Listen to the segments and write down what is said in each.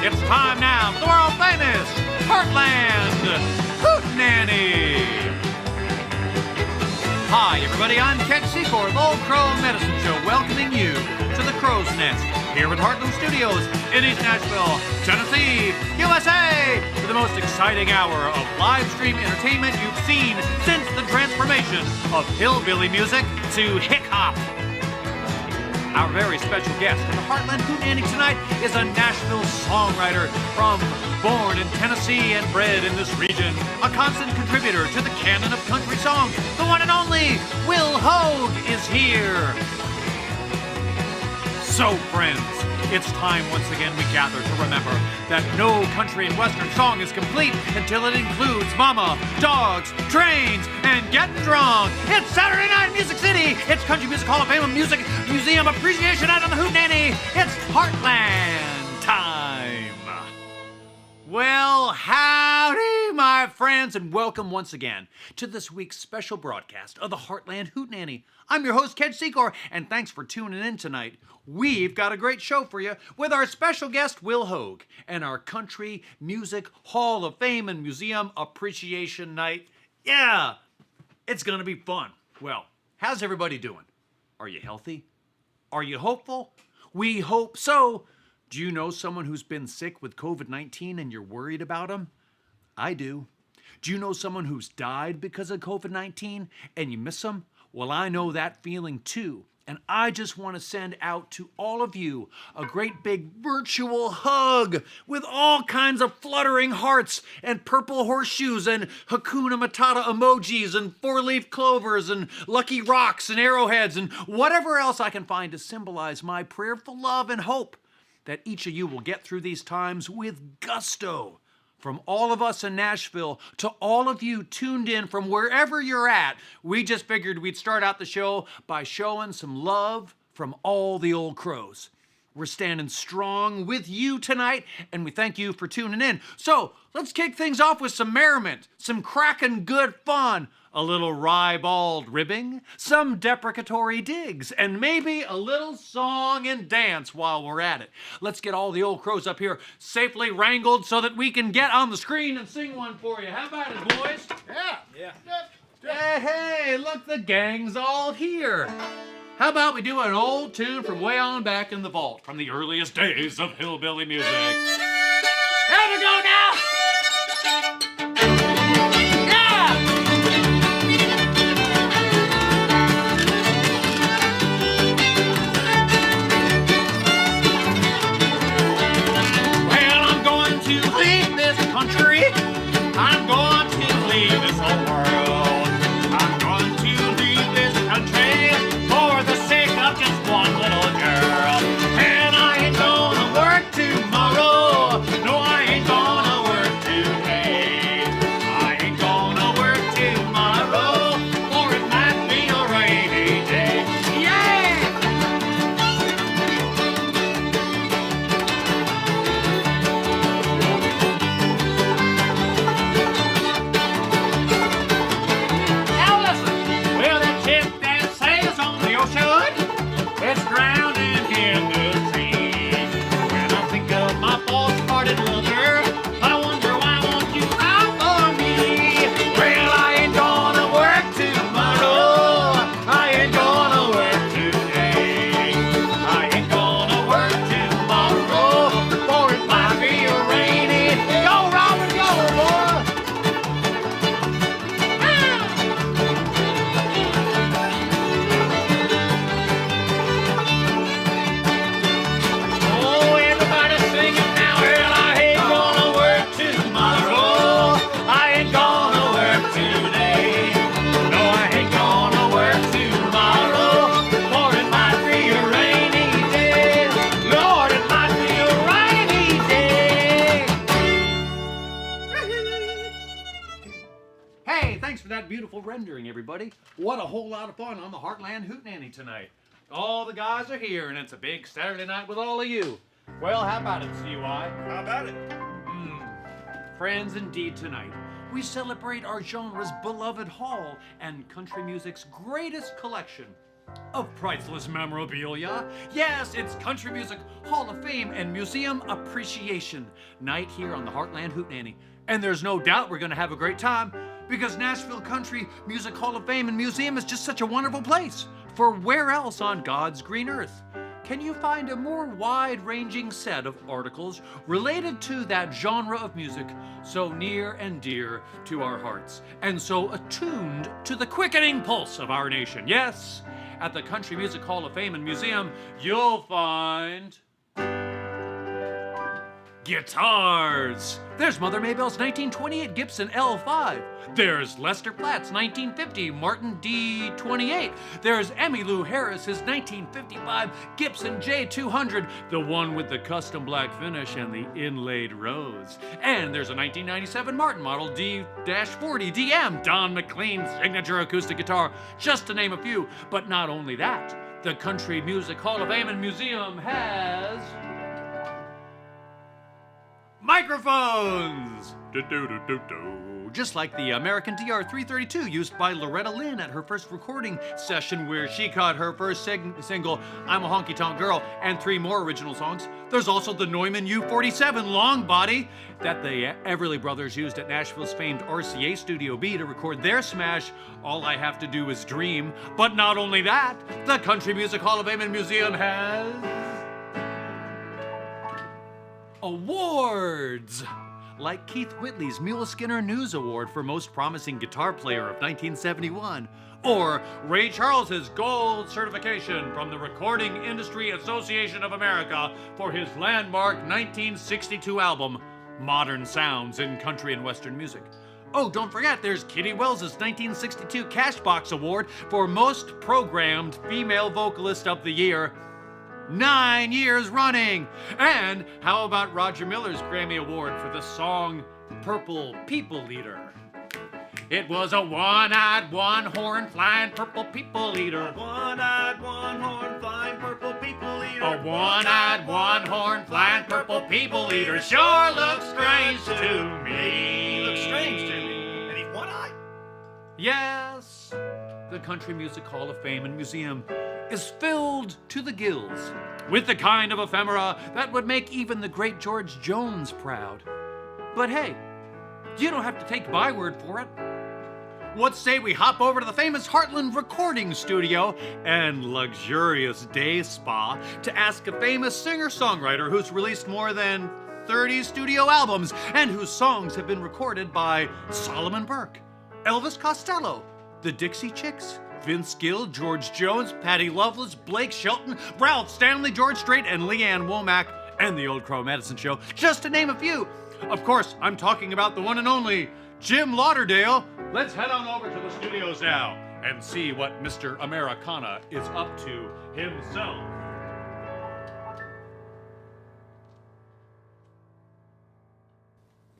It's time now for the world famous Hartland Hootenanny. Hi, everybody. I'm Ketch, Secor of Old Crow Medicine Show, welcoming you to the Crow's Nest here at Hartland Studios in East Nashville, Tennessee, USA, for the most exciting hour of live stream entertainment you've seen since the transformation of hillbilly music to hip-hop. Our very special guest in the Hartland Hootenanny tonight is a Nashville songwriter born in Tennessee and bred in this region, a constant contributor to the canon of country song. The one and only Will Hoge is here. So, friends, it's time once again we gather to remember that no country and western song is complete until it includes mama, dogs, trains, and getting drunk. It's Saturday night in Music City. It's Country Music Hall of Fame and Music Museum Appreciation Night on the Hootenanny. It's Heartland time. Well, howdy, my friends, and welcome once again to this week's special broadcast of the Hartland Hootenanny. I'm your host, Ketch Secor, and thanks for tuning in tonight. We've got a great show for you with our special guest, Will Hoge, and our Country Music Hall of Fame and Museum Appreciation Night. Yeah, it's going to be fun. Well, how's everybody doing? Are you healthy? Are you hopeful? We hope so. Do you know someone who's been sick with COVID-19 and you're worried about them? I do. Do you know someone who's died because of COVID-19 and you miss them? Well, I know that feeling too. And I just want to send out to all of you a great big virtual hug with all kinds of fluttering hearts and purple horseshoes and Hakuna Matata emojis and four-leaf clovers and lucky rocks and arrowheads and whatever else I can find to symbolize my prayerful love and hope that each of you will get through these times with gusto. From all of us in Nashville to all of you tuned in from wherever you're at, we just figured we'd start out the show by showing some love from all the old crows. We're standing strong with you tonight, and we thank you for tuning in. So let's kick things off with some merriment, some cracking good fun, a little ribald ribbing, some deprecatory digs, and maybe a little song and dance while we're at it. Let's get all the old crows up here safely wrangled so that we can get on the screen and sing one for you. How about it, boys? Yeah. Hey, look, the gang's all here. How about we do an old tune from way on back in the vault, from the earliest days of hillbilly music? Here we go now! Country. I'm going to leave this whole world. I'm going to leave this country for the sake of just one little girl. And I ain't gonna work tomorrow. No, I ain't gonna work today. I ain't gonna work tomorrow, or it might be a rainy day. It's drowning in the trees. When I think of my false-hearted lover, I wonder why won't you cry for me? Well, I ain't gonna work tomorrow. I ain't gonna work today. I ain't gonna work tomorrow, for it might be a rainy. Go, Robin, go, boy! Beautiful rendering, everybody. What a whole lot of fun on the Hartland Hootenanny tonight. All the guys are here, and it's a big Saturday night with all of you. Well, how about it, CUI? How about it? Friends, indeed, tonight, we celebrate our genre's beloved hall and country music's greatest collection of priceless memorabilia. Yes, it's Country Music Hall of Fame and Museum Appreciation Night here on the Hartland Hootenanny. And there's no doubt we're going to have a great time because Nashville Country Music Hall of Fame and Museum is just such a wonderful place. For where else on God's green earth can you find a more wide-ranging set of articles related to that genre of music so near and dear to our hearts and so attuned to the quickening pulse of our nation? Yes, at the Country Music Hall of Fame and Museum, you'll find guitars. There's Mother Maybell's 1928 Gibson L5. There's Lester Platt's 1950 Martin D28. There's Emmylou Harris's 1955 Gibson J200, the one with the custom black finish and the inlaid rose. And there's a 1997 Martin model D-40 DM, Don McLean's signature acoustic guitar, just to name a few. But not only that, the Country Music Hall of Fame and Museum has microphones! Just like the American DR-332 used by Loretta Lynn at her first recording session where she caught her first single, I'm a Honky Tonk Girl, and 3 more original songs. There's also the Neumann U-47 long body that the Everly Brothers used at Nashville's famed RCA Studio B to record their smash, All I Have to Do Is Dream. But not only that, the Country Music Hall of Fame and Museum has awards! Like Keith Whitley's Mule Skinner News Award for Most Promising Guitar Player of 1971, or Ray Charles's Gold Certification from the Recording Industry Association of America for his landmark 1962 album, Modern Sounds in Country and Western Music. Oh, don't forget, there's Kitty Wells's 1962 Cashbox Award for Most Programmed Female Vocalist of the Year, 9 years running. And how about Roger Miller's Grammy Award for the song Purple People Eater? It was a one-eyed, one-horn, flying purple people eater. A one-eyed, one-horn, flying purple people eater. A one-eyed, one-horn, flying purple people eater sure looks strange to me. He looks strange to me. And he's one-eyed? Yes, the Country Music Hall of Fame and Museum is filled to the gills with the kind of ephemera that would make even the great George Jones proud. But hey, you don't have to take my word for it. What say we hop over to the famous Hartland recording studio and luxurious day spa to ask a famous singer-songwriter who's released more than 30 studio albums and whose songs have been recorded by Solomon Burke, Elvis Costello, the Dixie Chicks, Vince Gill, George Jones, Patty Loveless, Blake Shelton, Ralph Stanley, George Strait, and Leanne Womack, and the Old Crow Medicine Show, just to name a few. Of course, I'm talking about the one and only Jim Lauderdale. Let's head on over to the studios now and see what Mr. Americana is up to himself.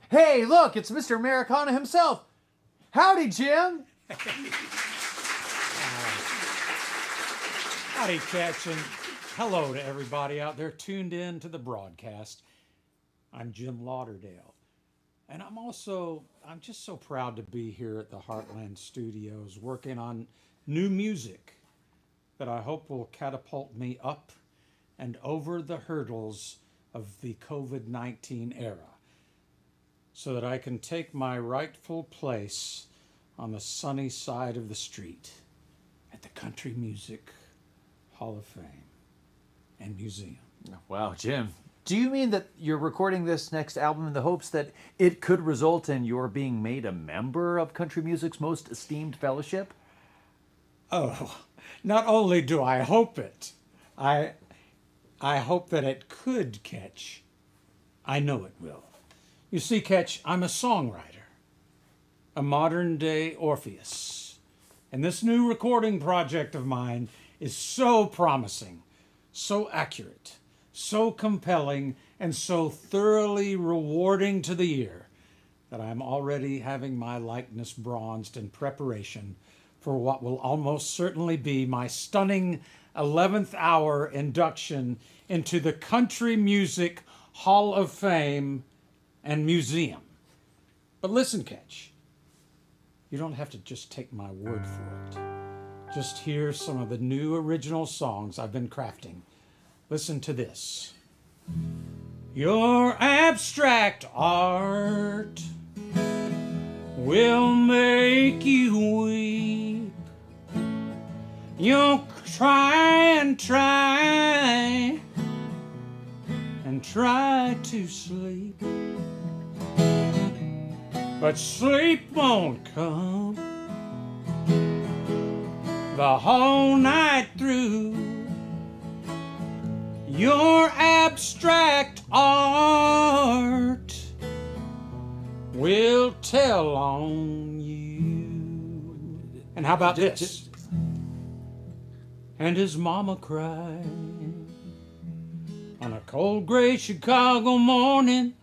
Hey, look, it's Mr. Americana himself. Howdy, Jim. Howdy, Ketch, and hello to everybody out there tuned in to the broadcast. I'm Jim Lauderdale, and I'm just so proud to be here at the Hartland Studios working on new music that I hope will catapult me up and over the hurdles of the COVID-19 era so that I can take my rightful place on the sunny side of the street at the Country Music Hall of Fame and Museum. Wow, Jim. Do you mean that you're recording this next album in the hopes that it could result in your being made a member of country music's most esteemed fellowship? Oh, not only do I hope it, I hope that it could, Ketch. I know it will. You see, Ketch, I'm a songwriter, a modern-day Orpheus, and this new recording project of mine is so promising, so accurate, so compelling, and so thoroughly rewarding to the ear that I'm already having my likeness bronzed in preparation for what will almost certainly be my stunning 11th hour induction into the Country Music Hall of Fame and Museum. But listen, Ketch, you don't have to just take my word for it. just hear some of the new original songs I've been crafting. Listen to this. Your abstract art will make you weep. You'll try and try to sleep, but sleep won't come the whole night through. Your abstract art will tell on you. And how about this? And his mama cried on a cold gray Chicago morning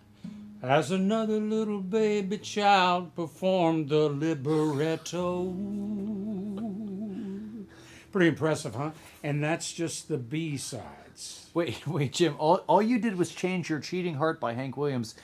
as another little baby child performed the libretto. Pretty impressive, huh? And that's just the B-sides. Wait, Jim. All you did was change Your Cheating Heart by Hank Williams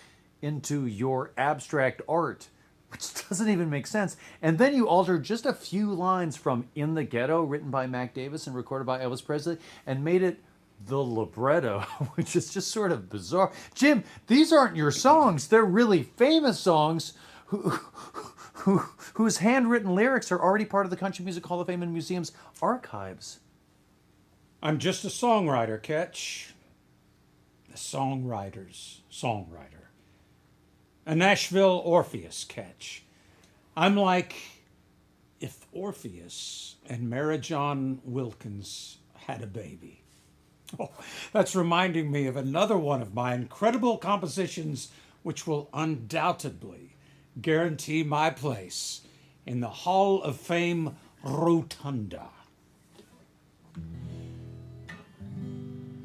into Your Abstract Art, which doesn't even make sense. And then you altered just a few lines from In the Ghetto, written by Mac Davis and recorded by Elvis Presley, and made it the libretto, which is just sort of bizarre. Jim, these aren't your songs. They're really famous songs whose handwritten lyrics are already part of the Country Music Hall of Fame and Museum's archives. I'm just a songwriter, Ketch. A songwriter's songwriter. A Nashville Orpheus, Ketch. I'm like if Orpheus and Mary John Wilkins had a baby. Oh, that's reminding me of another one of my incredible compositions, which will undoubtedly guarantee my place in the Hall of Fame rotunda.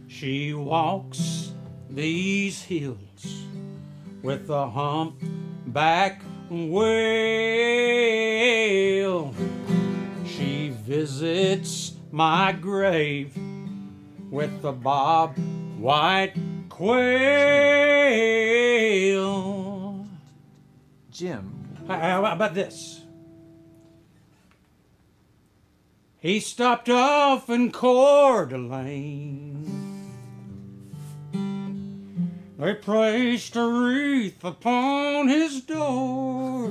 She walks these hills with a humpback whale. She visits my grave with the bob-white quail. Jim. How about this? He stopped off in Coeur d'Alene. They placed a wreath upon his door,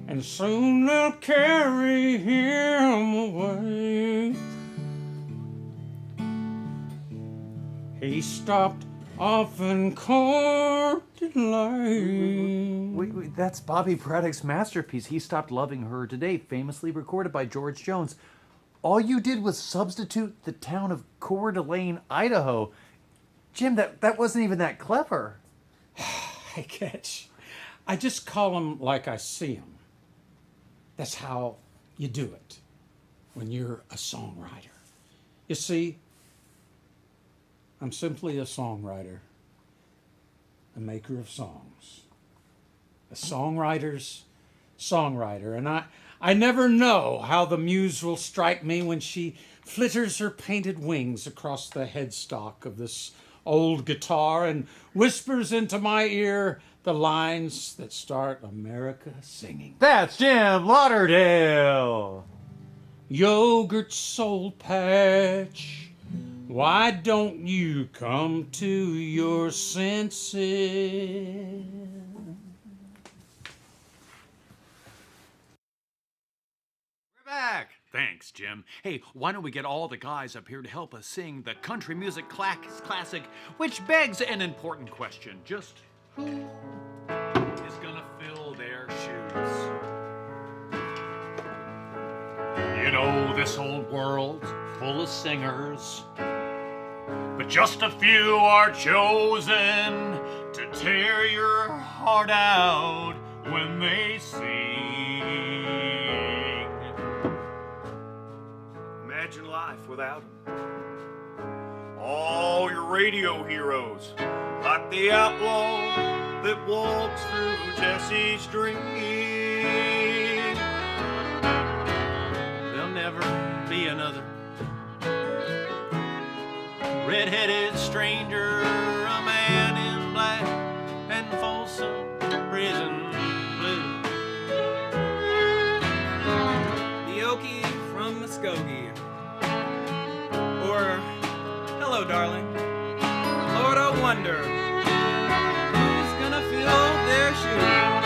and soon they'll carry him away. He stopped off in Coeur d'Alene. Wait, that's Bobby Braddock's masterpiece, He Stopped Loving Her Today, famously recorded by George Jones. All you did was substitute the town of Coeur d'Alene, Idaho. Jim, that wasn't even that clever. Hey, Ketch, I just call them like I see them. That's how you do it when you're a songwriter. You see, I'm simply a songwriter, a maker of songs, a songwriter's songwriter. And I never know how the muse will strike me when she flitters her painted wings across the headstock of this old guitar and whispers into my ear the lines that start America singing. That's Jim Lauderdale. Yogurt soul patch, why don't you come to your senses? We're back. Thanks, Jim. Hey, why don't we get all the guys up here to help us sing the country music classic, which begs an important question. Just who is gonna fill their shoes? You know, this old world's full of singers, but just a few are chosen to tear your heart out when they sing. Imagine life without them. All your radio heroes, like the outlaw that walks through Jesse's dream. There'll never be another red-headed stranger, a man in black and Folsom prison blue. Muskogee. Or, hello, darling. Lord, I wonder who's gonna fill their shoes.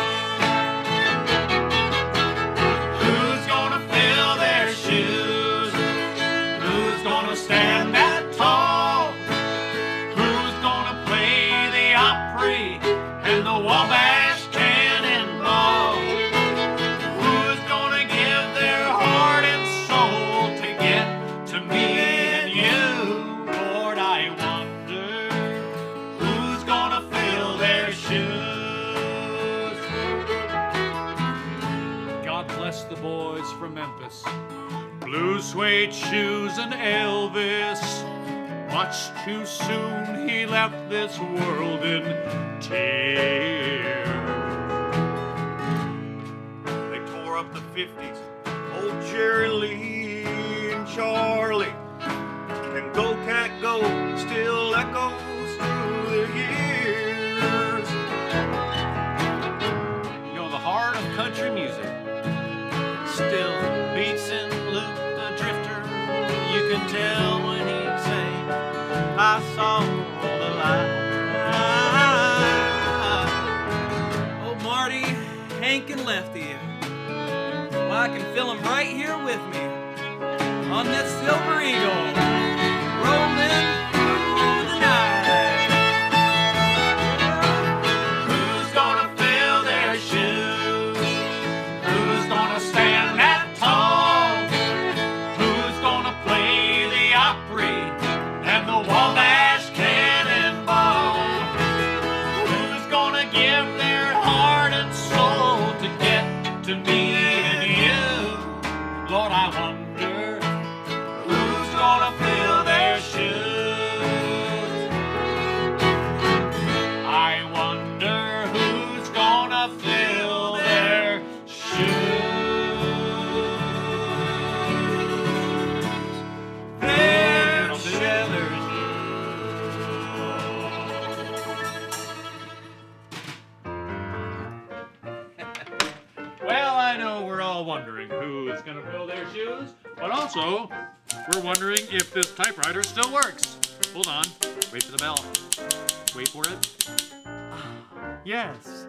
Who's gonna fill their shoes? Who's gonna stand that tall? Who's gonna play the Opry and the Wabash Cannonball? Who's gonna give their heart and soul to get to me and you? Lord, I wonder who's gonna fill their shoes. God bless the boys from Memphis. Blue suede shoes and Elvis. Much too soon he left this world in tears. They tore up the 50s. Old Jerry Lee and Charlie. And Go Cat Go still echoes through the years. You know, the heart of country music still beats in Luke the Drifter. You can tell when he'd say, I saw the light. Oh, Marty, Hank, and Lefty. Well, I can feel them right here with me on that Silver Eagle, rolling through the night. Who's gonna fill their shoes? Who's gonna stand that tall? Who's gonna play the Opry and the Wabash Cannonball? Who's gonna give their heart and soul to get to me and you? Lord, I wonder who's gonna fill their shoes. I wonder who's gonna fill their shoes. Their shoes. Well, I know we're all wondering who is going to fill their shoes, but also we're wondering if this typewriter still works. Hold on. Wait for the bell. Wait for it. Yes.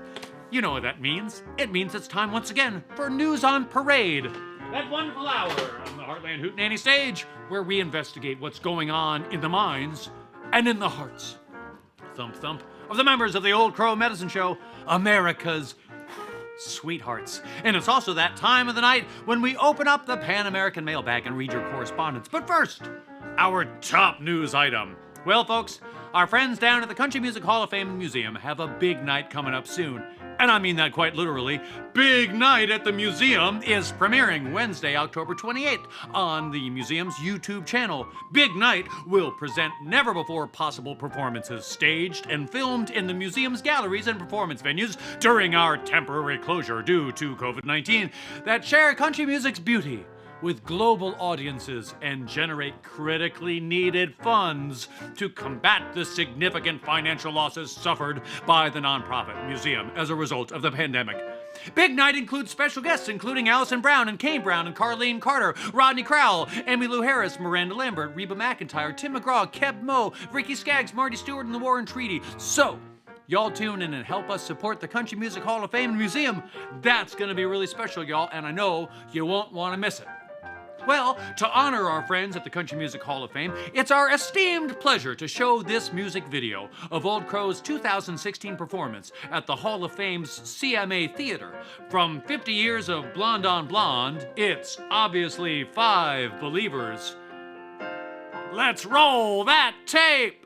You know what that means. It means it's time once again for News on Parade. That wonderful hour on the Hartland Hootenanny stage where we investigate what's going on in the minds and in the hearts. Thump thump of the members of the Old Crow Medicine Show, America's sweethearts. And it's also that time of the night when we open up the Pan American mailbag and read your correspondence. But first, our top news item. Well, folks, our friends down at the Country Music Hall of Fame Museum have a big night coming up soon. And I mean that quite literally. Big Night at the Museum is premiering Wednesday, October 28th on the museum's YouTube channel. Big Night will present never-before-possible performances staged and filmed in the museum's galleries and performance venues during our temporary closure due to COVID-19 that share country music's beauty with global audiences and generate critically needed funds to combat the significant financial losses suffered by the nonprofit museum as a result of the pandemic. Big Night includes special guests including Alison Brown and Kane Brown and Carlene Carter, Rodney Crowell, Emmylou Harris, Miranda Lambert, Reba McEntire, Tim McGraw, Keb Mo, Ricky Skaggs, Marty Stewart, and the Warren Treaty. So, y'all tune in and help us support the Country Music Hall of Fame Museum. That's gonna be really special, y'all, and I know you won't wanna miss it. Well, to honor our friends at the Country Music Hall of Fame, it's our esteemed pleasure to show this music video of Old Crow's 2016 performance at the Hall of Fame's CMA Theater. From 50 years of Blonde on Blonde, it's obviously 5 believers. Let's roll that tape!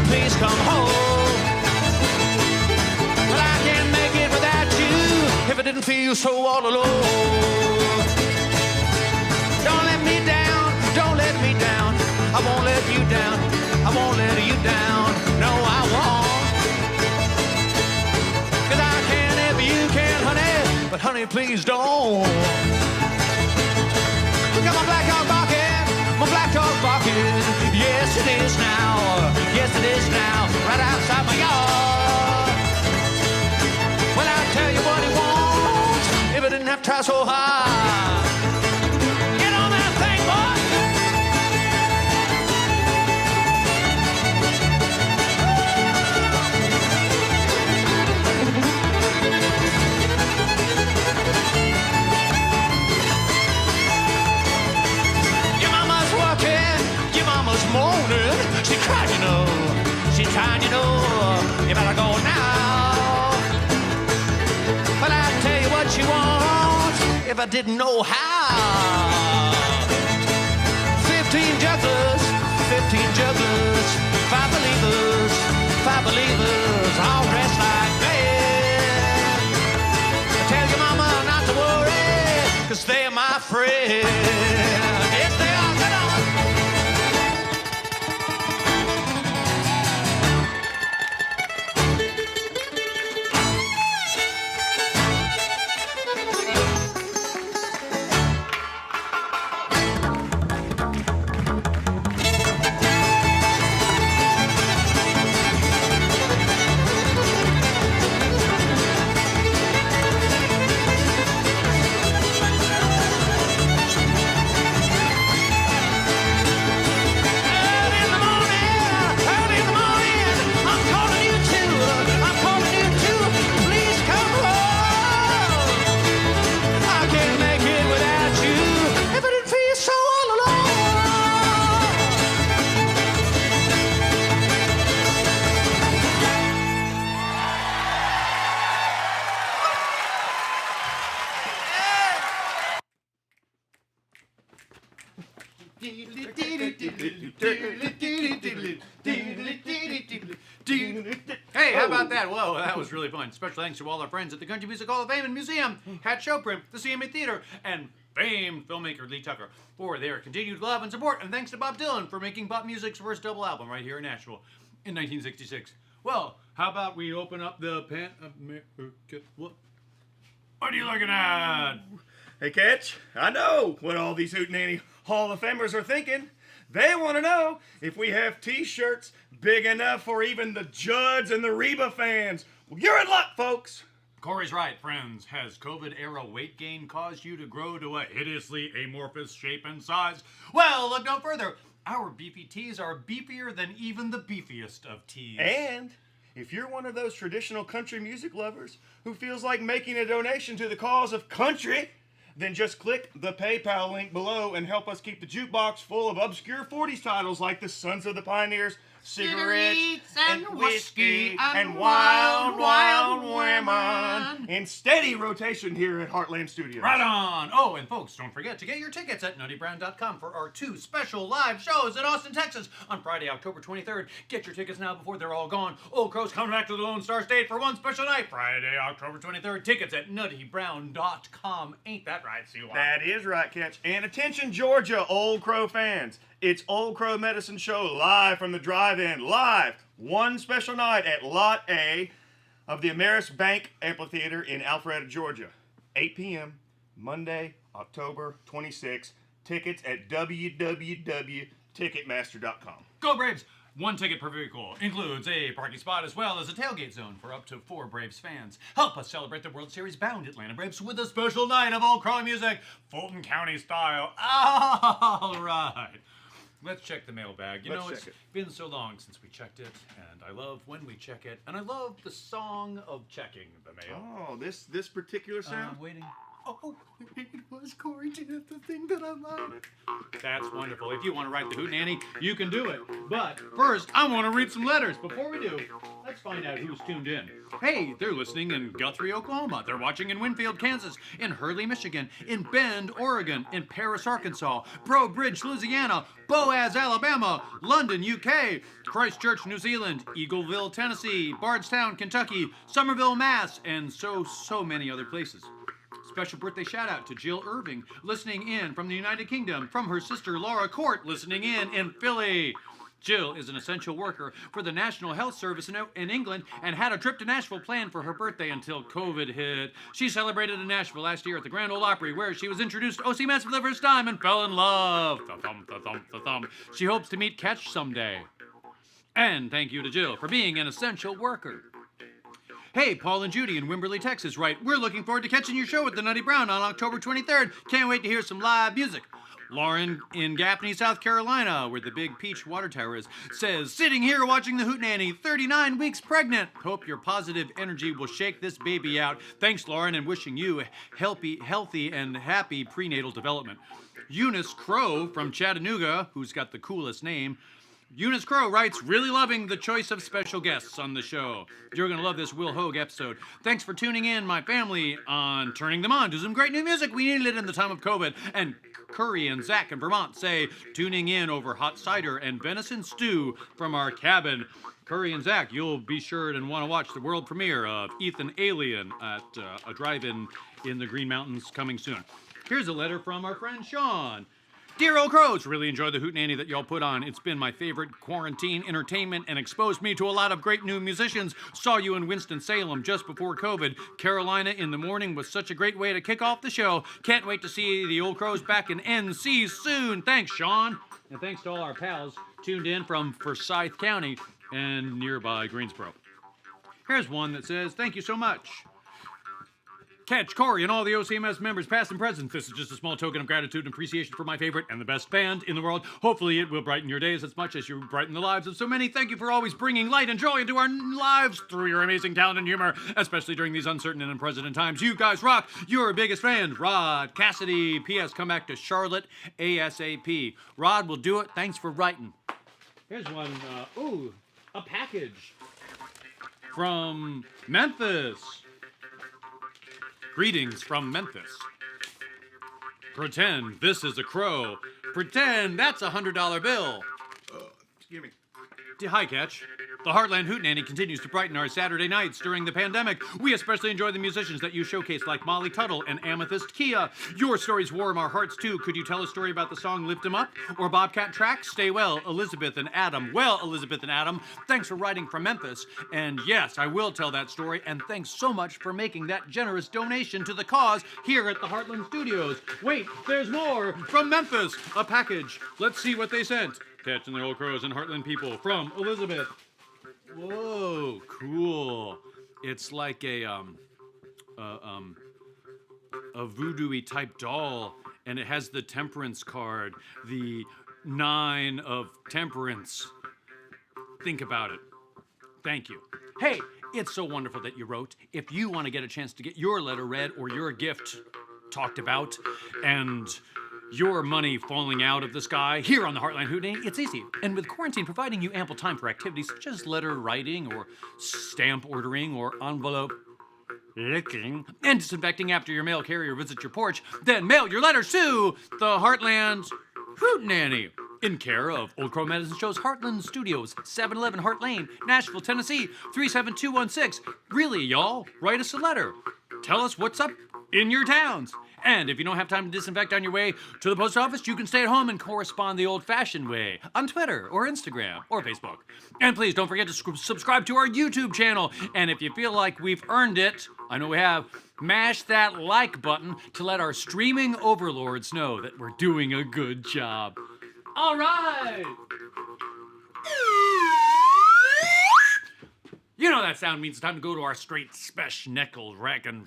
Please come home. But I can't make it without you if I didn't feel so all alone. Don't let me down, don't let me down. I won't let you down, I won't let you down. No, I won't. 'Cause I can if you can, honey. But honey, please don't. sparking. Yes, it is now. Yes, it is now. Right outside my yard. Well, I'll tell you what he wants if I didn't have to try so hard. Get on that thing, boy. Your mama's working, your mama's moaning. She tried, you know. She tried, you know. You better go now. But I'll tell you what she wants if I didn't know how. 15 jugglers, 15 jugglers, 5 believers, all dressed like men. Tell your mama not to worry, 'cause they're my friends. Yes, they are. Get on. Early in the morning, I'm calling you too. I'm calling you too. Please come home. I can't make it without you. If I didn't feel so all alone. Hey, how about that? Whoa, that was really fun. Special thanks to all our friends at the Country Music Hall of Fame and Museum, Hat Showprint, the CMA Theater, and famed filmmaker Lee Tucker for their continued love and support. And thanks to Bob Dylan for making pop music's first double album right here in Nashville in 1966. Well, how about we open up the Pan American... What are you looking at? Hey, Ketch, I know what all these Hootenanny Hall of Famers are thinking. They want to know if we have T-shirts big enough for even the Judds and the Reba fans. Well, you're in luck, folks. Corey's right, friends. Has COVID-era weight gain caused you to grow to a hideously amorphous shape and size? Well, look no further. Our beefy tees are beefier than even the beefiest of tees. And if you're one of those traditional country music lovers who feels like making a donation to the cause of country, then just click the PayPal link below and help us keep the jukebox full of obscure 40s titles like the Sons of the Pioneers, Cigarettes and Whiskey and Wild, Wild Women in steady rotation here at Heartland Studios. Right on! Oh, and folks, don't forget to get your tickets at nuttybrown.com for our 2 special live shows in Austin, Texas on Friday, October 23rd. Get your tickets now before they're all gone. Old Crow's coming back to the Lone Star State for one special night, Friday, October 23rd. Tickets at nuttybrown.com. Ain't that right, CY? That is right, Ketch. And attention, Georgia, Old Crow fans. It's Old Crow Medicine Show live from the drive-in. Live. One special night at Lot A of the Ameris Bank Amphitheater in Alpharetta, Georgia. 8 p.m. Monday, October 26th. Tickets at www.ticketmaster.com. Go Braves! 1 ticket per vehicle includes a parking spot as well as a tailgate zone for up to 4 Braves fans. Help us celebrate the World Series bound Atlanta Braves with a special night of Old Crow music, Fulton County style. All right. Let's check the mailbag. You know, it's been so long since we checked it, and I love when we check it, and I love the song of checking the mail. Oh, this particular sound? I'm waiting. Oh, it was Corey did the thing that I love. That's wonderful. If you want to write the Hootenanny, you can do it. But first, I want to read some letters. Before we do, let's find out who's tuned in. Hey, they're listening in Guthrie, Oklahoma. They're watching in Winfield, Kansas, in Hurley, Michigan, in Bend, Oregon, in Paris, Arkansas, Breaux Bridge, Louisiana, Boaz, Alabama, London, UK, Christchurch, New Zealand, Eagleville, Tennessee, Bardstown, Kentucky, Somerville, Mass, and so many other places. Special birthday shout out to Jill Irving, listening in from the United Kingdom, from her sister Laura Court, listening in Philly. Jill is an essential worker for the National Health Service in England and had a trip to Nashville planned for her birthday until COVID hit. She celebrated in Nashville last year at the Grand Ole Opry, where she was introduced to O.C. Metz for the first time and fell in love. Thump, thump, thump. She hopes to meet Ketch someday. And thank you to Jill for being an essential worker. Hey, Paul and Judy in Wimberley, Texas, write, we're looking forward to catching your show at the Nutty Brown on October 23rd. Can't wait to hear some live music. Lauren in Gaffney, South Carolina, where the big Peach Water Tower is, says, sitting here watching the Hootenanny, 39 weeks pregnant. Hope your positive energy will shake this baby out. Thanks, Lauren, and wishing you a healthy and happy prenatal development. Eunice Crow from Chattanooga, who's got the coolest name, Eunice Crow writes, really loving the choice of special guests on the show. You're going to love this Will Hoge episode. Thanks for tuning in, my family, on Turning Them On to some great new music. We needed it in the time of COVID. And Curry and Zach in Vermont say, tuning in over hot cider and venison stew from our cabin. Curry and Zach, you'll be sure and want to watch the world premiere of Ethan Alien at a drive-in in the Green Mountains coming soon. Here's a letter from our friend Sean. Dear old crows, really enjoyed the Hootenanny that y'all put on. It's been my favorite quarantine entertainment and exposed me to a lot of great new musicians. Saw you in Winston-Salem just before COVID. Carolina in the morning was such a great way to kick off the show. Can't wait to see the old crows back in NC soon. Thanks, Sean. And thanks to all our pals tuned in from Forsyth County and nearby Greensboro. Here's one that says, thank you so much. Ketch, Corey, and all the OCMS members, past and present. This is just a small token of gratitude and appreciation for my favorite and the best band in the world. Hopefully it will brighten your days as much as you brighten the lives of so many. Thank you for always bringing light and joy into our lives through your amazing talent and humor, especially during these uncertain and unprecedented times. You guys rock. Your biggest fan, Rod Cassidy. P.S. Come back to Charlotte ASAP. Rod will do it. Thanks for writing. Here's one. A package from Memphis. Greetings from Memphis. Pretend this is a crow. Pretend that's a $100 bill. Excuse me. Hi, Ketch. The Hartland Hootenanny continues to brighten our Saturday nights during the pandemic. We especially enjoy the musicians that you showcase, like Molly Tuttle and Amethyst Kia. Your stories warm our hearts, too. Could you tell a story about the song Lift 'Em Up? Or Bobcat Tracks? Stay well, Elizabeth and Adam. Well, Elizabeth and Adam, thanks for writing from Memphis. And yes, I will tell that story, and thanks so much for making that generous donation to the cause here at the Hartland Studios. Wait, there's more! From Memphis, a package. Let's see what they sent. Ketch and the Old Crows and Hartland people from Elizabeth. Whoa, cool. It's like a voodoo-y type doll, and it has the temperance card, the 9 of temperance. Think about it. Thank you. Hey, it's so wonderful that you wrote. If you want to get a chance to get your letter read or your gift talked about, and your money falling out of the sky here on the Hartland Hootenanny, it's easy. And with quarantine providing you ample time for activities such as letter writing or stamp ordering or envelope licking and disinfecting after your mail carrier visits your porch, then mail your letters to the Hartland Hootenanny in care of Old Crow Medicine Show's Hartland Studios, 711 Hart Lane, Nashville, Tennessee, 37216. Really, y'all, write us a letter. Tell us what's up in your towns. And if you don't have time to disinfect on your way to the post office, you can stay at home and correspond the old-fashioned way on Twitter or Instagram or Facebook. And please don't forget to subscribe to our YouTube channel. And if you feel like we've earned it, I know we have, mash that like button to let our streaming overlords know that we're doing a good job. All right! You know that sound means it's time to go to our straight special reckon.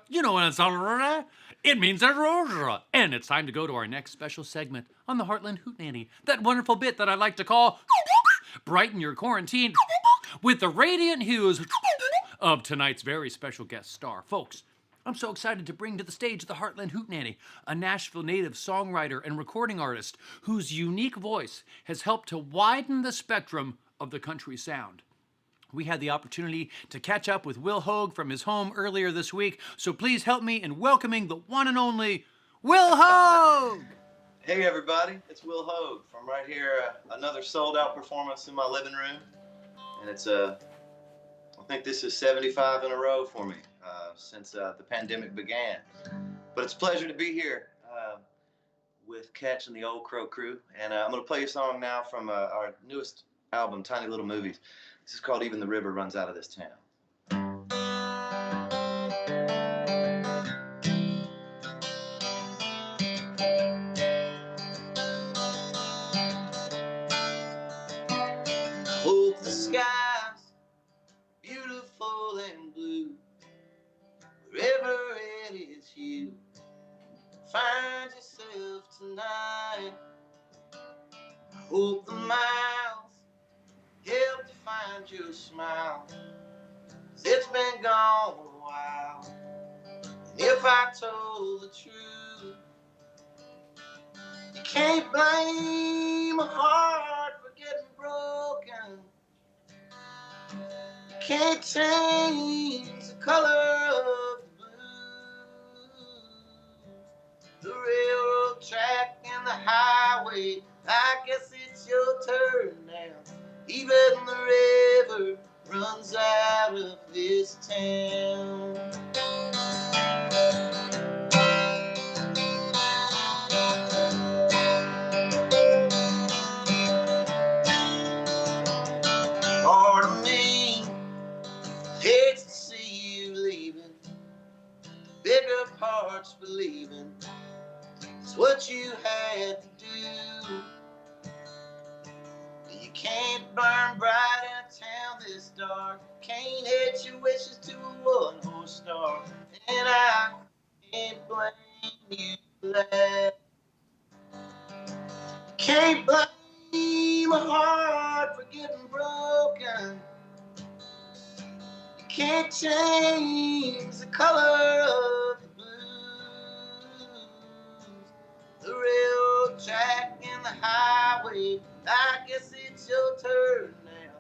You know what it's all. It means that, and it's time to go to our next special segment on the Hartland Hootenanny. That wonderful bit that I like to call Brighten Your Quarantine with the radiant hues of tonight's very special guest star. Folks, I'm so excited to bring to the stage the Hartland Hootenanny, a Nashville native songwriter and recording artist whose unique voice has helped to widen the spectrum of the country sound. We had the opportunity to catch up with Will Hoge from his home earlier this week, so please help me in welcoming the one and only Will Hoge! Hey everybody, it's Will Hoge from right here, another sold out performance in my living room, and it's I think this is 75 in a row for me since the pandemic began, but it's a pleasure to be here. with Ketch and the Old Crow Crew. And I'm going to play a song now from our newest album, Tiny Little Movies. This is called Even the River Runs Out of This Town. Hope the sky's beautiful and blue. Wherever it is you find yourself tonight. Hope the miles help you find your smile. 'Cause it's been gone a while. And if I told the truth, you can't blame a heart for getting broken. You can't change the color of the blue. The railroad track and the highway, I guess it's your turn now. Even the river runs out of this town. Part of me hates to see you leaving. The bigger part's believing it's what you had to do. You can't burn bright in a town this dark. Can't hitch your wishes to a one-horse star. And I can't blame you for that. Can't blame a heart for getting broken. You can't change the color of the blues. The railroad track and the highway, I guess it's your turn now.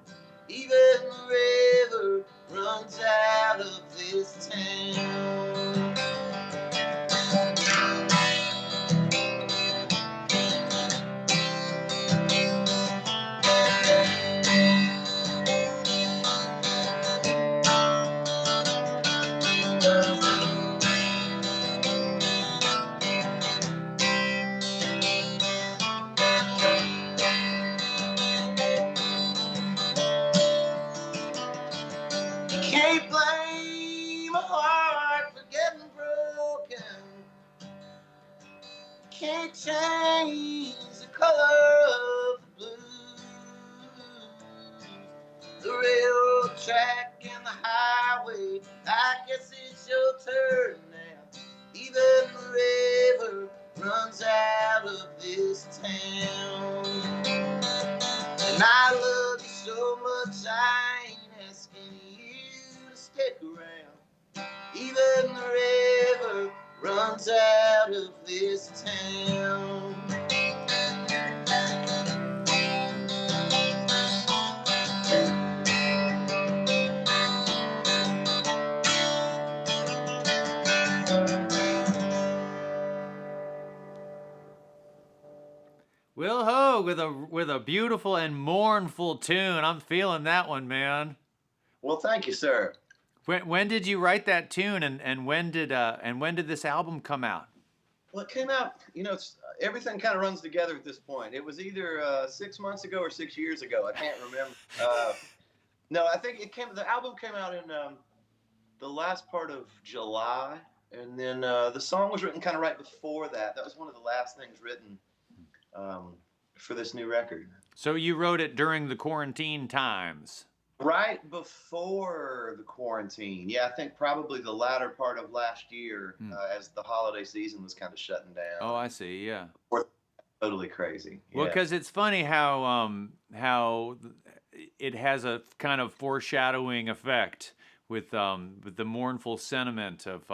Even the river runs out of this town. Can't blame a heart for getting broken. Can't change the color of the blues. The railroad track and the highway, I guess it's your turn now. Even the river runs out of this town. And I love you so much, I ain't asking you to stick around. Even the river runs out of this town. Will Hoge with a beautiful and mournful tune. I'm feeling that one, man. Well, thank you, sir. When did you write that tune, and when did this album come out? Well, it came out, everything kind of runs together at this point. It was either 6 months ago or 6 years ago. I can't remember. No, I think the album came out in the last part of July, and then the song was written kind of right before that. That was one of the last things written for this new record. So you wrote it during the quarantine times? Right before the quarantine. Yeah, I think probably the latter part of last year, as the holiday season was kind of shutting down. Oh, I see. Yeah. Totally crazy. Well, Yeah. because it's funny how it has a kind of foreshadowing effect with the mournful sentiment of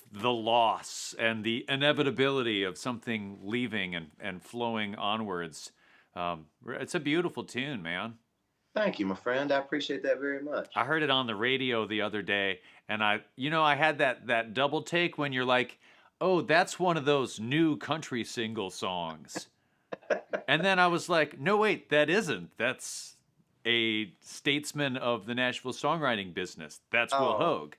the loss and the inevitability of something leaving and flowing onwards. It's a beautiful tune, man. Thank you, my friend. I appreciate that very much. I heard it on the radio the other day, and I had that double take when you're like, oh, that's one of those new country single songs. And then I was like, no, wait, that isn't. That's a statesman of the Nashville songwriting business. That's Will Hoge.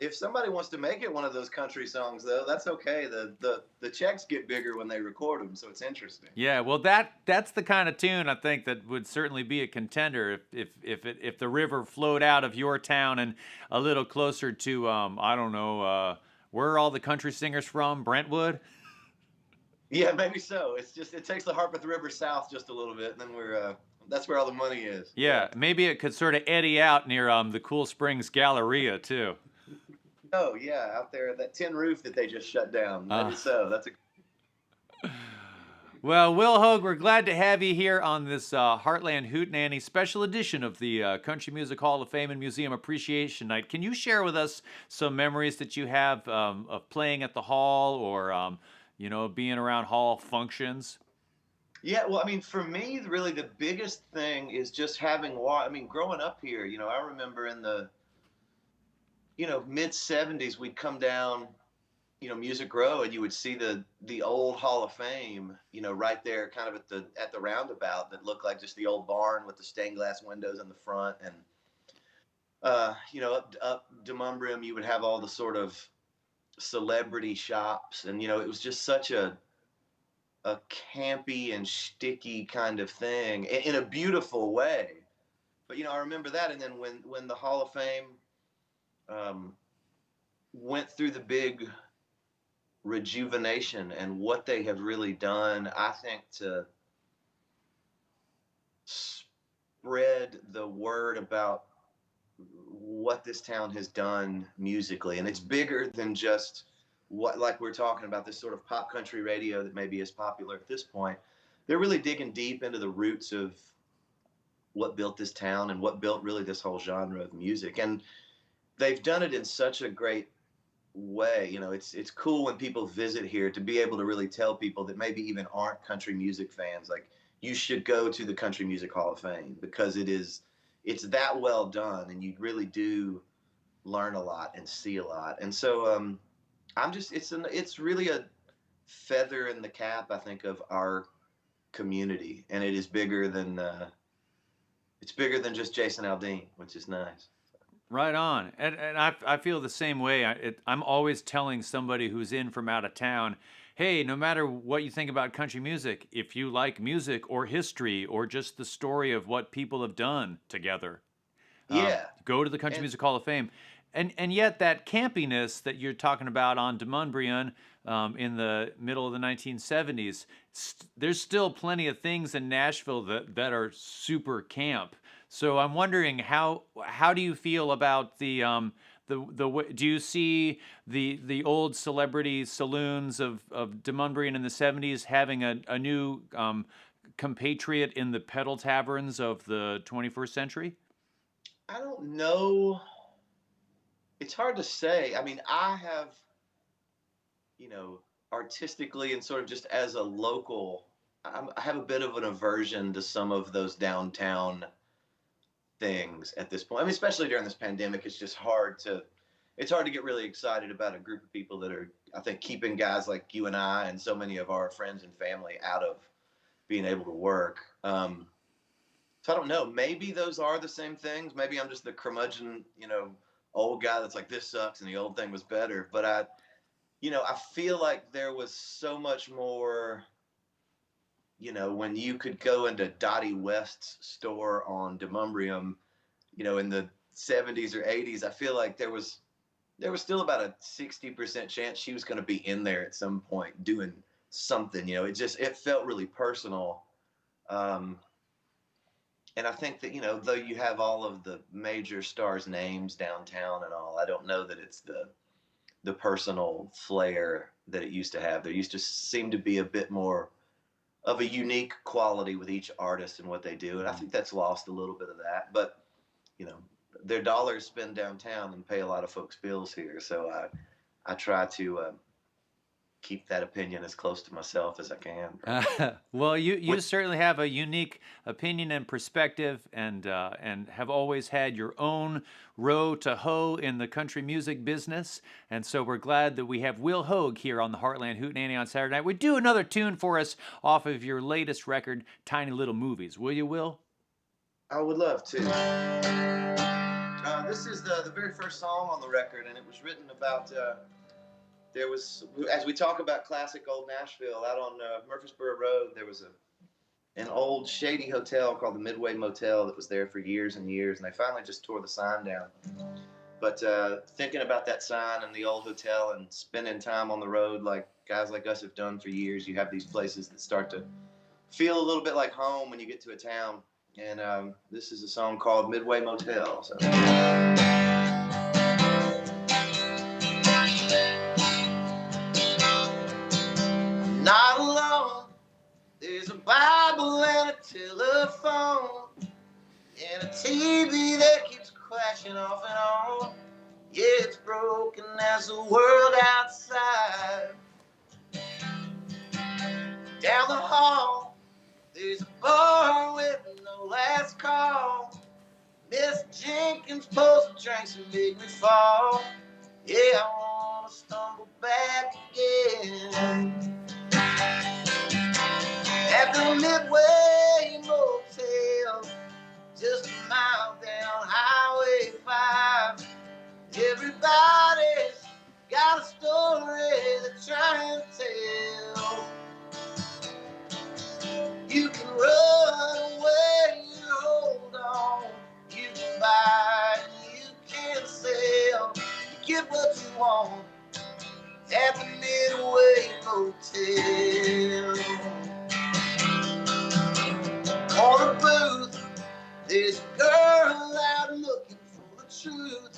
if somebody wants to make it one of those country songs, though, that's okay. The checks get bigger when they record them, so it's interesting. Yeah, well, that's the kind of tune I think that would certainly be a contender if the river flowed out of your town and a little closer to I don't know where are all the country singers from? Brentwood. Yeah, maybe so. It's just it takes the Harpeth River south just a little bit, and then we're that's where all the money is. Yeah, maybe it could sort of eddy out near the Cool Springs Galleria too. Oh yeah, out there that tin roof that they just shut down. Maybe so. That's a Well, Will Hoge, we're glad to have you here on this Hartland Hootenanny special edition of the Country Music Hall of Fame and Museum Appreciation Night. Can you share with us some memories that you have of playing at the hall or, being around hall functions? Yeah, well, I mean, for me, really the biggest thing is just having growing up here, I remember in the, mid 70s, we'd come down, Music Row, and you would see the old Hall of Fame, right there kind of at the roundabout that looked like just the old barn with the stained glass windows in the front. And, up Demumbrium, you would have all the sort of celebrity shops. And, it was just such a campy and sticky kind of thing in a beautiful way. But, I remember that. And then when the Hall of Fame went through the big rejuvenation and what they have really done, I think, to spread the word about what this town has done musically. And it's bigger than just what, like we're talking about, this sort of pop country radio that maybe is popular at this point. They're really digging deep into the roots of what built this town and what built really this whole genre of music. And they've done it in such a great way. It's cool when people visit here to be able to really tell people that maybe even aren't country music fans, like, you should go to the Country Music Hall of Fame because it's that well done, and you really do learn a lot and see a lot. And so it's really a feather in the cap, I think, of our community, and it is bigger than just Jason Aldean, which is nice. Right on. And I feel the same way. I'm always telling somebody who's in from out of town, hey, no matter what you think about country music, if you like music or history or just the story of what people have done together, go to the Country Music Hall of Fame. And yet that campiness that you're talking about on Demumbrian in the middle of the 1970s, there's still plenty of things in Nashville that are super camp. So I'm wondering how do you feel about the do you see the old celebrity saloons of Demumbrian in the 70s having a new compatriot in the pedal taverns of the 21st century? I don't know. It's hard to say. I mean, I have, artistically and sort of just as a local, I have a bit of an aversion to some of those downtown things at this point. I mean, especially during this pandemic, it's hard to get really excited about a group of people that are, I think, keeping guys like you and I and so many of our friends and family out of being able to work. So I don't know. Maybe those are the same things. Maybe I'm just the curmudgeon, old guy that's like, this sucks and the old thing was better. But I feel like there was so much more, when you could go into Dottie West's store on Demumbrium, in the 70s or 80s, I feel like there was still about a 60% chance she was going to be in there at some point doing something. It felt really personal. And I think that, though you have all of the major stars' names downtown and all, I don't know that it's the personal flair that it used to have. There used to seem to be a bit more of a unique quality with each artist and what they do. And I think that's lost a little bit of that. But, their dollars spend downtown and pay a lot of folks' bills here. So I try to keep that opinion as close to myself as I can. Well, you certainly have a unique opinion and perspective, and have always had your own row to hoe in the country music business. And so we're glad that we have Will Hoge here on the Hartland Hootenanny on Saturday night. Would do another tune for us off of your latest record, Tiny Little Movies. Will you, Will? I would love to. This is the very first song on the record, and it was written about. There was, as we talk about classic old Nashville, out on Murfreesboro Road, there was an old shady hotel called the Midway Motel that was there for years and years, and they finally just tore the sign down. But thinking about that sign and the old hotel and spending time on the road like guys like us have done for years, you have these places that start to feel a little bit like home when you get to a town. And this is a song called Midway Motel. So. Not alone. There's a Bible and a telephone and a TV that keeps crashing off and on. Yeah, it's broken as the world outside. Down the hall, there's a bar with no last call. Miss Jenkins pulls the drinks and make me fall. Yeah, I wanna stumble back again. At the Midway Motel, just a mile down Highway 5. Everybody's got a story they're trying to tell. You can run away, you hold on. You can buy and you can sell. You get what you want at the Midway Motel. On the booth, there's a girl out looking for the truth,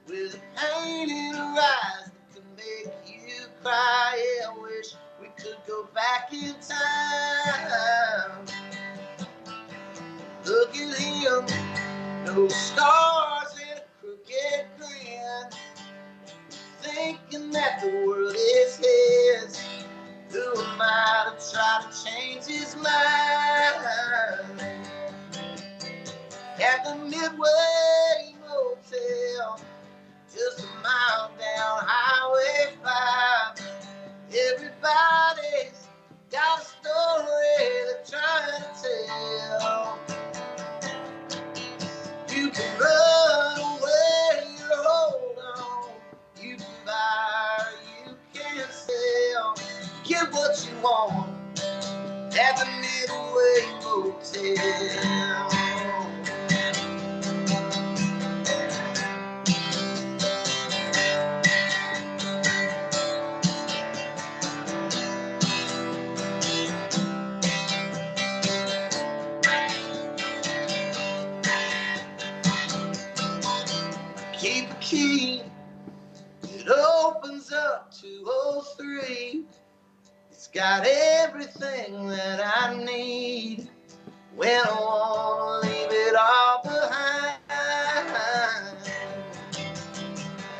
with a pain in her eyes that could make you cry. Yeah, I wish we could go back in time. Look at him, no stars and a crooked grin, thinking that the world is his. Who am I to try to change his mind? At the Midway Motel, just a mile down Highway 5. Everybody's got a story they're trying to tell. You can run away or hold on. You can buy or you can sell. Get what you want at the Midway Motel. Keep a key, it opens up 203. It's got everything that I need when I want to leave it all behind.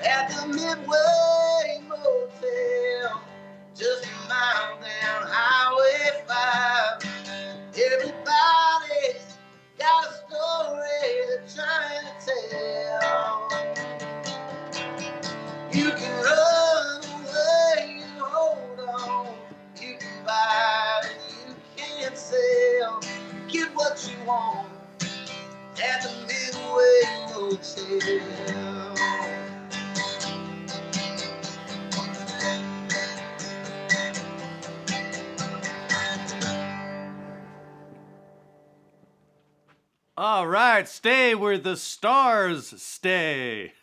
At the Midway Motel, just a mile down Highway 5. Everybody's got a story they're trying to tell. You can run away and hold on. You can buy and you can sell. Get what you want at the Midway Motel. All right, stay where the stars stay.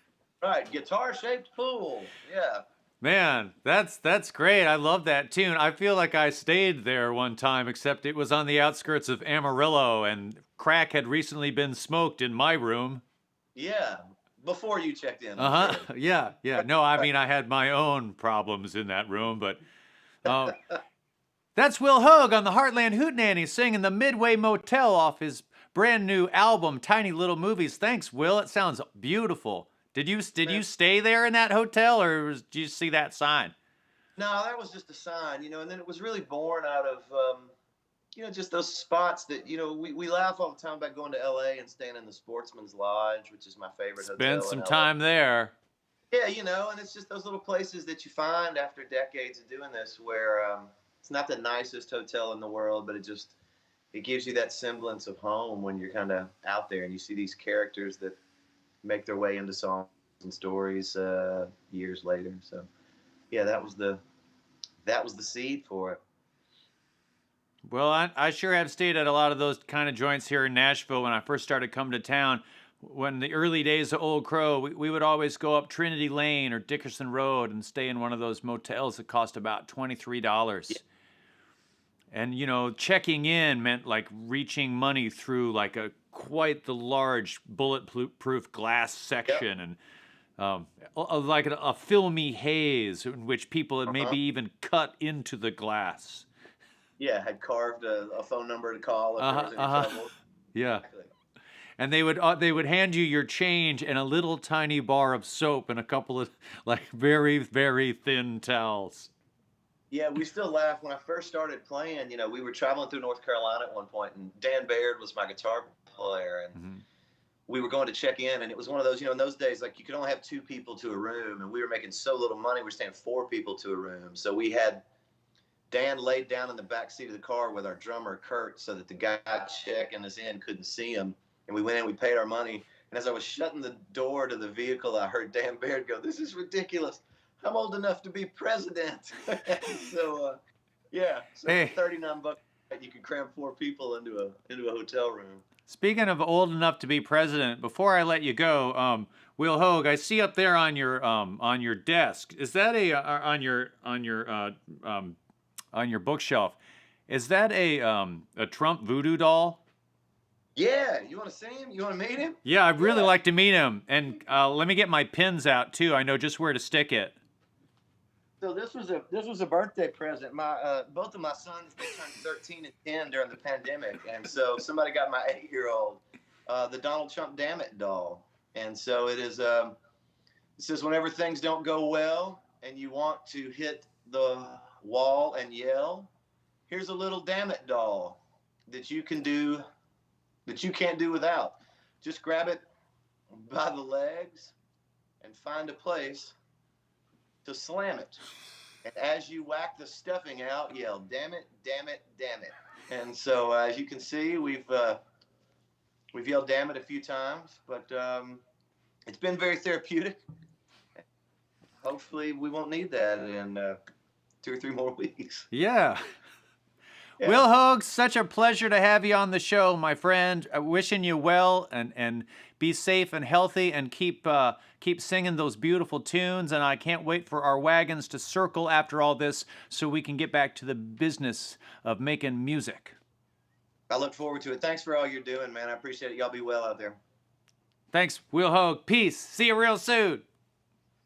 Right, guitar-shaped pool. Yeah. Man, that's great. I love that tune. I feel like I stayed there one time, except it was on the outskirts of Amarillo, and crack had recently been smoked in my room. Yeah, before you checked in. Uh-huh. Yeah. No, I mean, I had my own problems in that room, but that's Will Hoge on the Hartland Hootenanny singing the Midway Motel off his brand new album, Tiny Little Movies. Thanks, Will. It sounds beautiful. Did you stay there in that hotel, or did you see that sign? No, that was just a sign, and then it was really born out of, just those spots that, we laugh all the time about going to L.A. and staying in the Sportsman's Lodge, which is my favorite hotel. Spend some time there. Yeah, and it's just those little places that you find after decades of doing this where it's not the nicest hotel in the world, but it gives you that semblance of home when you're kind of out there and you see these characters that make their way into songs and stories years later. So yeah, that was the seed for it. Well, I sure have stayed at a lot of those kind of joints here in Nashville when I first started coming to town. When the early days of Old Crow, we would always go up Trinity Lane or Dickerson Road and stay in one of those motels that cost about $23. Yeah. And, you know, checking in meant like reaching money through like quite the large bulletproof glass section. Yep. And like a filmy haze in which people had maybe even cut into the glass. Yeah, had carved a phone number to call if there was any trouble. Yeah. Exactly. And they would hand you your change and a little tiny bar of soap and a couple of like very, very thin towels. Yeah, we still laugh. When I first started playing, you know, we were traveling through North Carolina at one point, and Dan Baird was my guitar player, and we were going to check in, and it was one of those, you know, in those days, like you could only have 2 people to a room, and we were making so little money, we were staying 4 people to a room. So we had Dan laid down in the back seat of the car with our drummer, Kurt, so that the guy checking us in couldn't see him. And we went in, we paid our money, and as I was shutting the door to the vehicle, I heard Dan Baird go, "This is ridiculous. I'm old enough to be president." So, yeah, so Hey. for $39, you could cram 4 people into a hotel room. Speaking of old enough to be president, before I let you go, Will Hoge, I see up there on your desk. Is that on your bookshelf? Is that a Trump voodoo doll? Yeah, you want to see him? You want to meet him? Yeah, I'd really Yeah. like to meet him. And let me get my pins out too. I know just where to stick it. So this was a birthday present. My both of my sons, they turned 13 and 10 during the pandemic, and so somebody got my 8-year-old the Donald Trump Damn It doll. And so it is. It says whenever things don't go well and you want to hit the wall and yell, here's a little Damn It doll that you can do, that you can't do without. Just grab it by the legs and find a place to slam it. And as you whack the stuffing out, yell, "Damn it, damn it, damn it." And so as you can see, we've yelled "damn it" a few times, but it's been very therapeutic. Hopefully we won't need that in 2 or 3 more weeks. Yeah. Yeah. Will Hoge, such a pleasure to have you on the show, my friend. Wishing you well and be safe and healthy and keep singing those beautiful tunes. And I can't wait for our wagons to circle after all this so we can get back to the business of making music. I look forward to it. Thanks for all you're doing, man. I appreciate it. Y'all be well out there. Thanks, Will Hoge. Peace. See you real soon.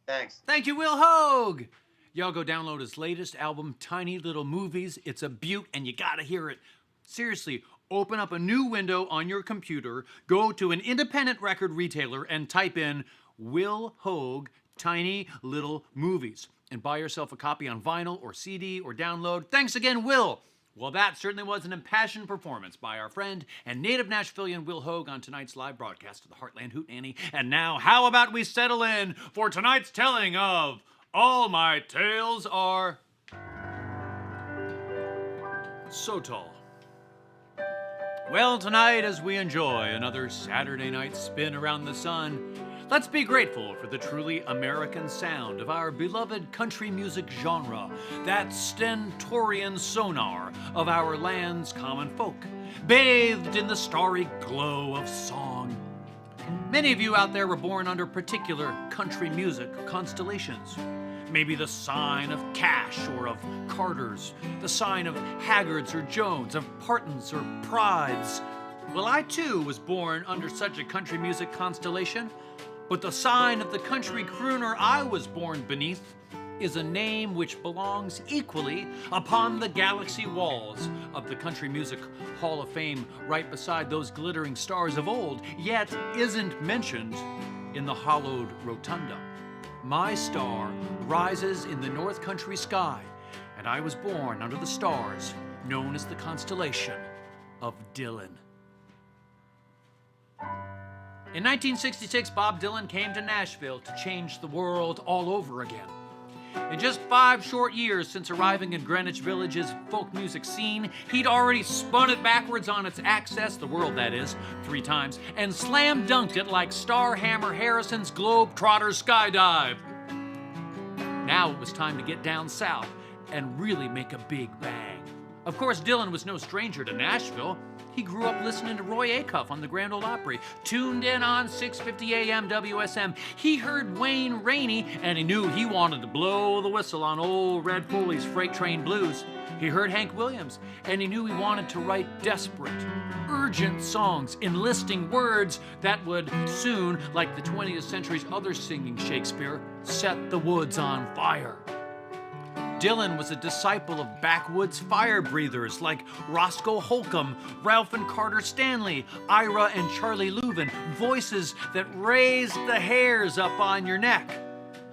Thanks. Thank you, Will Hoge. Y'all go download his latest album, Tiny Little Movies. It's a beaut, and you gotta hear it. Seriously, open up a new window on your computer, go to an independent record retailer, and type in Will Hoge Tiny Little Movies, and buy yourself a copy on vinyl or CD or download. Thanks again, Will. Well, that certainly was an impassioned performance by our friend and native Nashvilleian Will Hoge on tonight's live broadcast of the Hartland Hootenanny. And now, how about we settle in for tonight's telling of All My Tales Are So Tall. Well, tonight, as we enjoy another Saturday night spin around the sun, let's be grateful for the truly American sound of our beloved country music genre, that stentorian sonar of our land's common folk, bathed in the starry glow of song. Many of you out there were born under particular country music constellations. Maybe the sign of Cash or of Carters, the sign of Haggards or Jones, of Partons or Prides. Well, I too was born under such a country music constellation, but the sign of the country crooner I was born beneath is a name which belongs equally upon the galaxy walls of the Country Music Hall of Fame, right beside those glittering stars of old, yet isn't mentioned in the hollowed rotunda. My star rises in the North Country sky, and I was born under the stars known as the constellation of Dylan. In 1966, Bob Dylan came to Nashville to change the world all over again. In just 5 short years since arriving in Greenwich Village's folk music scene, he'd already spun it backwards on its axis, the world that is, 3 times, and slam dunked it like Starhammer Harrison's Globetrotter skydive. Now it was time to get down south and really make a big bang. Of course, Dylan was no stranger to Nashville. He grew up listening to Roy Acuff on the Grand Ole Opry, tuned in on 650 AM WSM. He heard Wayne Rainey, and he knew he wanted to blow the whistle on old Red Foley's Freight Train Blues. He heard Hank Williams, and he knew he wanted to write desperate, urgent songs enlisting words that would soon, like the 20th century's other singing Shakespeare, set the woods on fire. Dylan was a disciple of backwoods fire breathers like Roscoe Holcomb, Ralph and Carter Stanley, Ira and Charlie Louvin, voices that raised the hairs up on your neck.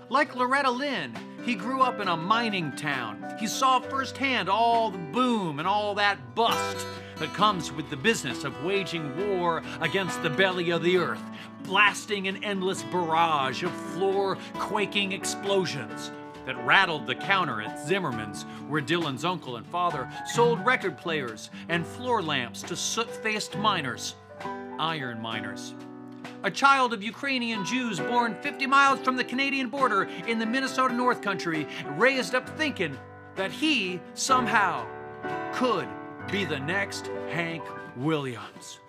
Like Loretta Lynn, he grew up in a mining town. He saw firsthand all the boom and all that bust that comes with the business of waging war against the belly of the earth, blasting an endless barrage of floor-quaking explosions that rattled the counter at Zimmerman's, where Dylan's uncle and father sold record players and floor lamps to soot-faced miners, iron miners. A child of Ukrainian Jews born 50 miles from the Canadian border in the Minnesota North Country, raised up thinking that he somehow could be the next Hank Williams.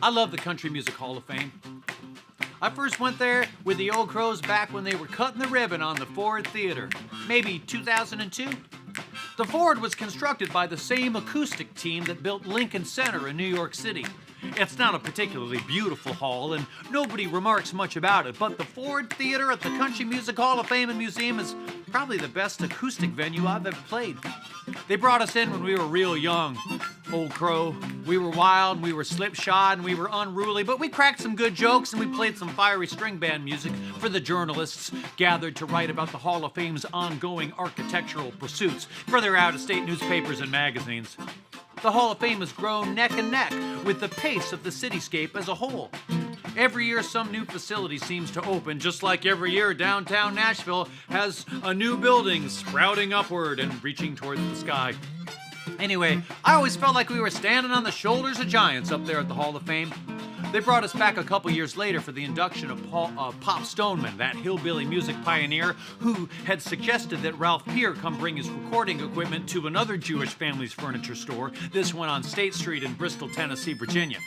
I love the Country Music Hall of Fame. I first went there with the Old Crows back when they were cutting the ribbon on the Ford Theater, maybe 2002. The Ford was constructed by the same acoustic team that built Lincoln Center in New York City. It's not a particularly beautiful hall, and nobody remarks much about it, but the Ford Theater at the Country Music Hall of Fame and Museum is probably the best acoustic venue I've ever played. They brought us in when we were real young. Old Crow, we were wild, we were slipshod, and we were unruly, but we cracked some good jokes and we played some fiery string band music for the journalists gathered to write about the Hall of Fame's ongoing architectural pursuits for their out-of-state newspapers and magazines. The Hall of Fame has grown neck and neck with the pace of the cityscape as a whole. Every year some new facility seems to open, just like every year downtown Nashville has a new building sprouting upward and reaching towards the sky. Anyway, I always felt like we were standing on the shoulders of giants up there at the Hall of Fame. They brought us back a couple years later for the induction of Pop Stoneman, that hillbilly music pioneer who had suggested that Ralph Peer come bring his recording equipment to another Jewish family's furniture store, this one on State Street in Bristol, Tennessee, Virginia.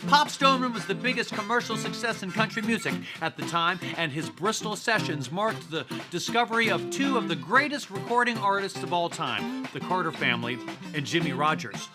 Pop Stoneman was the biggest commercial success in country music at the time, and his Bristol sessions marked the discovery of 2 of the greatest recording artists of all time, the Carter family and Jimmy Rogers.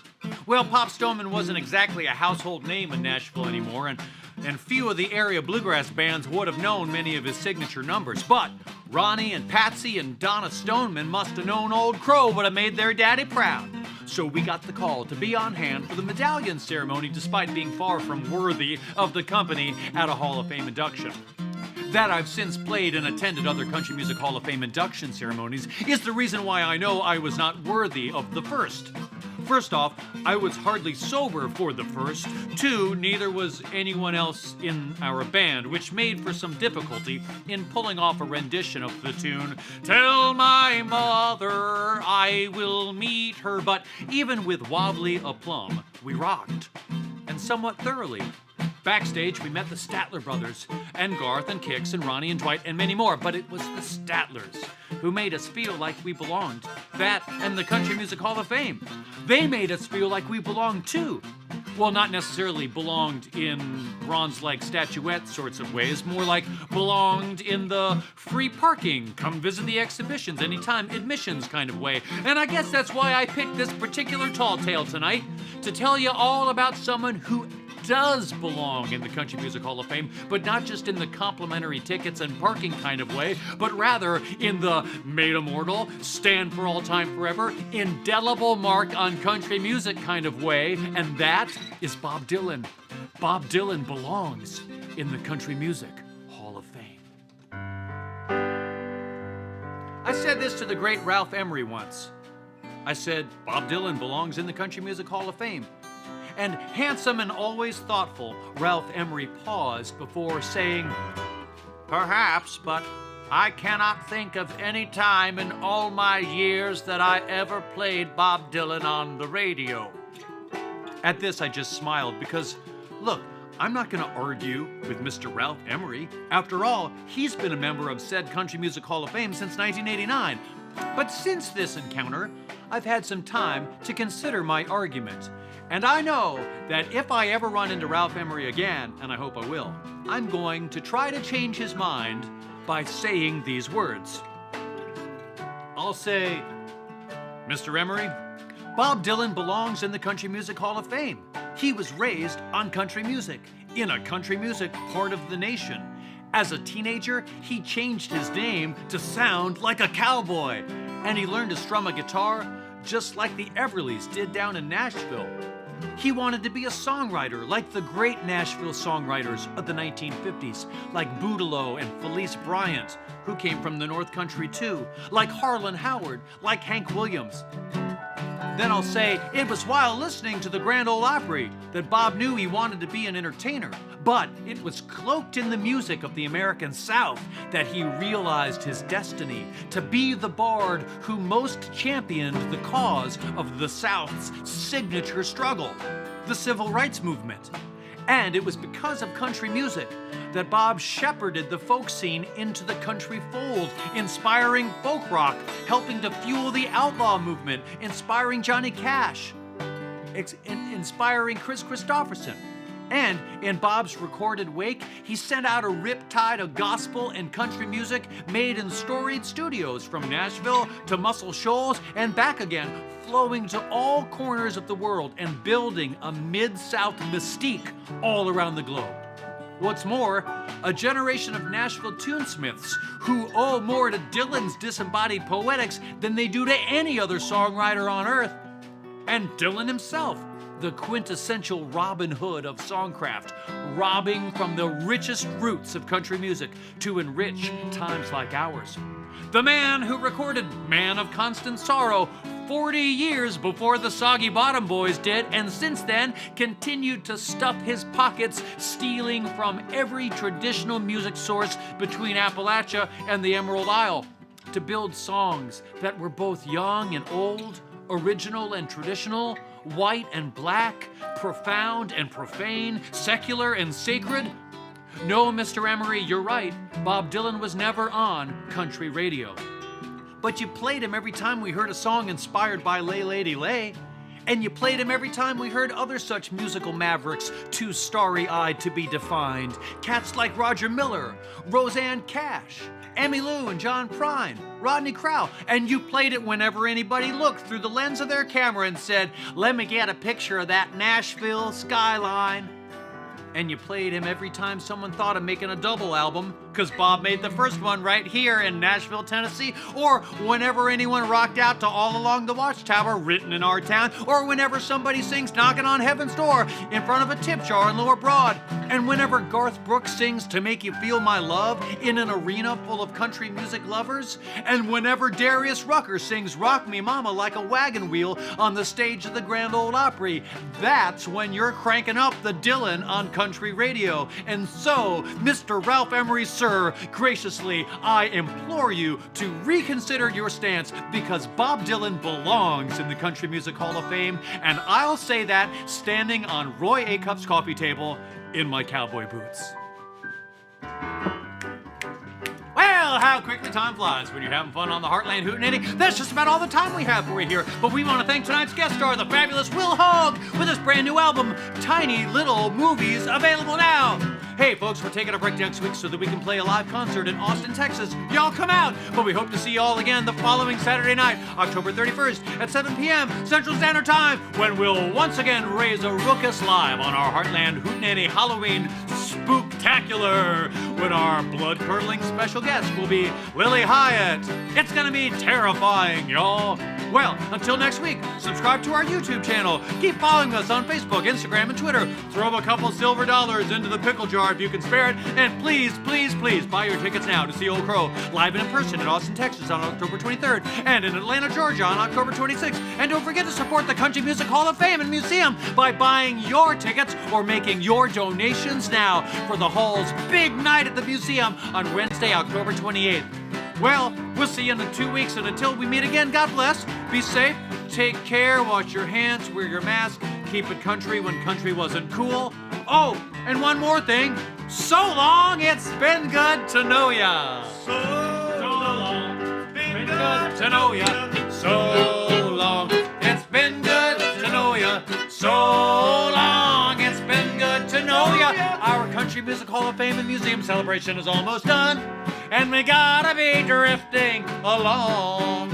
Well, Pop Stoneman wasn't exactly a household name in Nashville anymore, and few of the area bluegrass bands would have known many of his signature numbers. But Ronnie and Patsy and Donna Stoneman must have known Old Crow would have made their daddy proud. So we got the call to be on hand for the medallion ceremony, despite being far from worthy of the company at a Hall of Fame induction. That I've since played and attended other Country Music Hall of Fame induction ceremonies is the reason why I know I was not worthy of the first. First off, I was hardly sober for the first. 2, neither was anyone else in our band, which made for some difficulty in pulling off a rendition of the tune, "Tell my mother I will meet her." But even with wobbly aplomb, we rocked, and somewhat thoroughly. Backstage, we met the Statler brothers, and Garth and Kix and Ronnie and Dwight and many more, but it was the Statlers who made us feel like we belonged. That and the Country Music Hall of Fame. They made us feel like we belonged too. Well, not necessarily belonged in bronze-like statuette sorts of ways, more like belonged in the free parking, come visit the exhibitions anytime admissions kind of way. And I guess that's why I picked this particular tall tale tonight, to tell you all about someone who does belong in the Country Music Hall of Fame, but not just in the complimentary tickets and parking kind of way, but rather in the made immortal, stand for all time forever, indelible mark on country music kind of way, and that is Bob Dylan. Bob Dylan belongs in the Country Music Hall of Fame. I said this to the great Ralph Emery once. I said, Bob Dylan belongs in the Country Music Hall of Fame. and handsome and always thoughtful, Ralph Emery paused before saying, "Perhaps, but I cannot think of any time in all my years that I ever played Bob Dylan on the radio." At this, I just smiled because, look, I'm not going to argue with Mr. Ralph Emery. After all, he's been a member of said Country Music Hall of Fame since 1989. But since this encounter, I've had some time to consider my argument. And I know that if I ever run into Ralph Emery again, and I hope I will, I'm going to try to change his mind by saying these words. I'll say, "Mr. Emery, Bob Dylan belongs in the Country Music Hall of Fame. He was raised on country music, in a country music part of the nation. As a teenager, he changed his name to sound like a cowboy, and he learned to strum a guitar just like the Everlys did down in Nashville. He wanted to be a songwriter like the great Nashville songwriters of the 1950s, like Boudleaux and Felice Bryant, who came from the North Country too, like Harlan Howard, like Hank Williams. Then I'll say it was while listening to the Grand Ole Opry that Bob knew he wanted to be an entertainer, but it was cloaked in the music of the American South that he realized his destiny to be the bard who most championed the cause of the South's signature struggle, the Civil Rights Movement. And it was because of country music that Bob shepherded the folk scene into the country fold, inspiring folk rock, helping to fuel the outlaw movement, inspiring Johnny Cash, inspiring Chris Christopherson. And in Bob's recorded wake, he sent out a riptide of gospel and country music made in storied studios from Nashville to Muscle Shoals and back again, flowing to all corners of the world and building a Mid-South mystique all around the globe. What's more, a generation of Nashville tunesmiths who owe more to Dylan's disembodied poetics than they do to any other songwriter on earth. And Dylan himself, the quintessential Robin Hood of songcraft, robbing from the richest roots of country music to enrich times like ours. The man who recorded Man of Constant Sorrow 40 years before the Soggy Bottom Boys did, and since then continued to stuff his pockets, stealing from every traditional music source between Appalachia and the Emerald Isle to build songs that were both young and old, original and traditional, white and black, profound and profane, secular and sacred. No, Mr. Emery, you're right. Bob Dylan was never on country radio. But you played him every time we heard a song inspired by Lay Lady Lay. And you played him every time we heard other such musical mavericks, too starry-eyed to be defined. Cats like Roger Miller, Roseanne Cash, Emmylou and John Prine, Rodney Crowell. And you played it whenever anybody looked through the lens of their camera and said, "Let me get a picture of that Nashville skyline." And you played him every time someone thought of making a double album, because Bob made the first one right here in Nashville, Tennessee, or whenever anyone rocked out to All Along the Watchtower, written in our town, or whenever somebody sings Knocking on Heaven's Door in front of a tip jar in Lower Broad, and whenever Garth Brooks sings To Make You Feel My Love in an arena full of country music lovers, and whenever Darius Rucker sings Rock Me Mama like a wagon wheel on the stage of the Grand Ole Opry. That's when you're cranking up the Dylan on country radio. And so, Mr. Ralph Emery, sir, graciously, I implore you to reconsider your stance, because Bob Dylan belongs in the Country Music Hall of Fame, and I'll say that standing on Roy Acuff's coffee table in my cowboy boots. Well, how quickly time flies when you're having fun on the Hartland Hootenanny. That's just about all the time we have for you here. But we want to thank tonight's guest star, the fabulous Will Hoge, with his brand new album, Tiny Little Movies, available now. Hey, folks, we're taking a break next week so that we can play a live concert in Austin, Texas. Y'all come out. But we hope to see you all again the following Saturday night, October 31st at 7 p.m. Central Standard Time, when we'll once again raise a ruckus live on our Hartland Hootenanny Halloween Spooktacular. when our blood-curdling special guest will be Lily Hyatt. It's gonna be terrifying, y'all. Well, until next week, subscribe to our YouTube channel. Keep following us on Facebook, Instagram, and Twitter. Throw a couple silver dollars into the pickle jar if you can spare it. And please, please, please buy your tickets now to see Old Crow live and in person in Austin, Texas on October 23rd and in Atlanta, Georgia on October 26th. And don't forget to support the Country Music Hall of Fame and Museum by buying your tickets or making your donations now for the Hall's big night at the museum on Wednesday, October 28th. Well, we'll see you in 2 weeks, and until we meet again, God bless. Be safe, take care, wash your hands, wear your mask, keep it country when country wasn't cool. Oh, and one more thing. So long, it's been good to know ya. So long, Been good to know ya. So long, it's been good to know ya. So long, it's been good to know ya. Our Country Music Hall of Fame and Museum celebration is almost done, and we gotta be drifting along.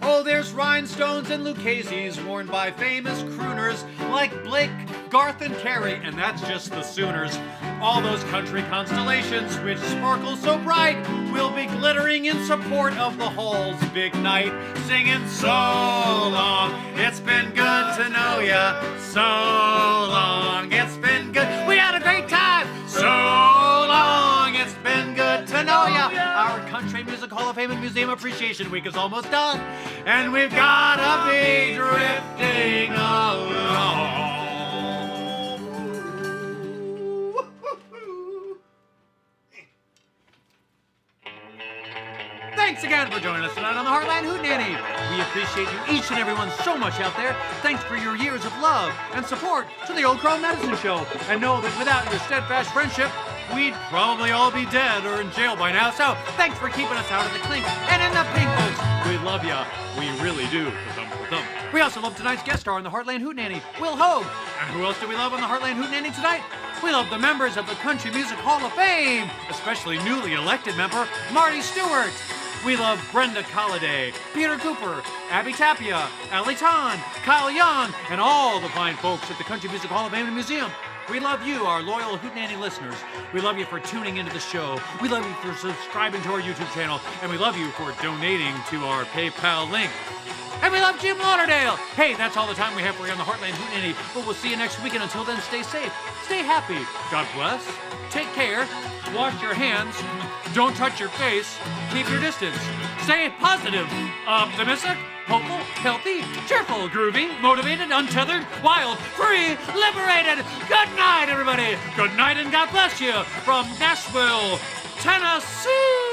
Oh, there's rhinestones and Lucchese's worn by famous crooners like Blake, Garth, and Carey, and that's just the Sooners. All those country constellations which sparkle so bright will be glittering in support of the Hall's big night, singing so long, it's been good to know ya. So long, it's been good. We had a great time. So long, it's been good to know ya. Our Country Music Hall of Fame and Museum Appreciation Week is almost done, and we've gotta be drifting along. Thanks again for joining us tonight on the Hartland Hootenanny. We appreciate you each and every one so much out there. Thanks for your years of love and support to the Old Crow Medicine Show. And know that without your steadfast friendship, we'd probably all be dead or in jail by now. So thanks for keeping us out of the clink and in the pink, folks. We love ya. We really do. Ka-thump. We also love tonight's guest star on the Hartland Hootenanny, Will Hoge. And who else do we love on the Hartland Hootenanny tonight? We love the members of the Country Music Hall of Fame, especially newly elected member Marty Stewart. We love Brenda Colliday, Peter Cooper, Abby Tapia, Allie Ton, Kyle Young, and all the fine folks at the Country Music Hall of Fame and Museum. We love you, our loyal Hootenanny listeners. We love you for tuning into the show. We love you for subscribing to our YouTube channel. And we love you for donating to our PayPal link. And we love Jim Lauderdale. Hey, that's all the time we have for you on the Hartland Hootenanny. But we'll see you next week, and until then, stay safe, stay happy, God bless, take care, wash your hands, don't touch your face, keep your distance, stay positive, optimistic, hopeful, healthy, cheerful, groovy, motivated, untethered, wild, free, liberated. Good night, everybody. Good night, and God bless you from Nashville, Tennessee.